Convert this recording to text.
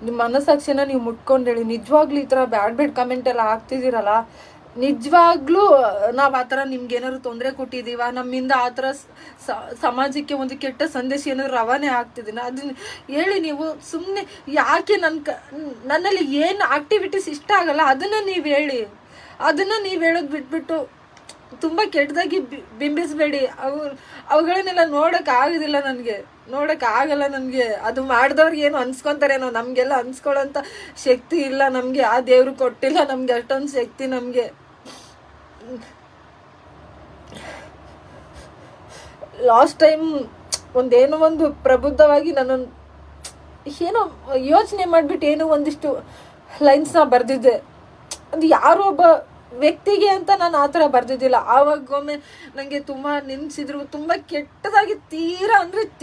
ನಿಮ್ಮ ಮನಸ್ಸಾಕ್ಷಿನ ನೀವು ಮುಟ್ಕೊಂಡು ಹೇಳಿ. ನಿಜವಾಗ್ಲೂ ಈ ಥರ ಬ್ಯಾಡ್ ಕಮೆಂಟ್ ಎಲ್ಲ ಹಾಕ್ತಿದ್ದೀರಲ್ಲ, ನಿಜವಾಗ್ಲೂ ನಾವು ಆ ಥರ ನಿಮ್ಗೆ ಏನಾದ್ರು ತೊಂದರೆ ಕೊಟ್ಟಿದ್ದೀವ, ನಮ್ಮಿಂದ ಆ ಥರ ಸಮಾಜಕ್ಕೆ ಒಂದು ಕೆಟ್ಟ ಸಂದೇಶ ಏನಾದ್ರು ರವಾನೆ ಆಗ್ತಿದ್ದೀನ ಅದನ್ನ ಹೇಳಿ. ನೀವು ಸುಮ್ಮನೆ ಯಾಕೆ ನನ್ನಲ್ಲಿ ಏನು ಆಕ್ಟಿವಿಟೀಸ್ ಇಷ್ಟ ಆಗಲ್ಲ ಅದನ್ನು ನೀವು ಹೇಳಿ. ಅದನ್ನು ನೀವು ಹೇಳೋದು ಬಿಟ್ಬಿಟ್ಟು ತುಂಬ ಕೆಟ್ಟದಾಗಿ ಬಿಂಬಿಸ್ಬೇಡಿ. ಅವುಗಳನ್ನೆಲ್ಲ ನೋಡೋಕ್ಕಾಗಲ್ಲ ನನಗೆ. ಅದು ಮಾಡಿದವ್ರಿಗೆ ಏನು ಅನ್ಸ್ಕೊತಾರೇನೋ, ನಮಗೆಲ್ಲ ಅನ್ಸ್ಕೊಳ್ಳೋಂಥ ಶಕ್ತಿ ಇಲ್ಲ ನಮಗೆ, ಆ ದೇವರು ಕೊಟ್ಟಿಲ್ಲ ನಮಗೆ ಅಷ್ಟೊಂದು ಶಕ್ತಿ ನಮಗೆ. ಲಾಸ್ಟ್ ಟೈಮ್ ಒಂದೇನೋ ಒಂದು ಪ್ರಬುದ್ಧವಾಗಿ ನಾನು ಏನೋ ಯೋಚನೆ ಮಾಡಿಬಿಟ್ಟು ಏನೋ ಒಂದಿಷ್ಟು ಲೈನ್ಸ್ನ ಬರೆದಿದ್ದೆ. ಅದು ಯಾರೋ ಒಬ್ಬ ವ್ಯಕ್ತಿಗೆ ಅಂತ ನಾನು ಆ ಥರ ಬರ್ದಿದ್ದಿಲ್ಲ. ಆವಾಗೊಮ್ಮೆ ನನಗೆ ತುಂಬ ನೆನೆಸಿದ್ರು, ತುಂಬ ಕೆಟ್ಟದಾಗಿ ತೀರಾ ಅಂದರೆ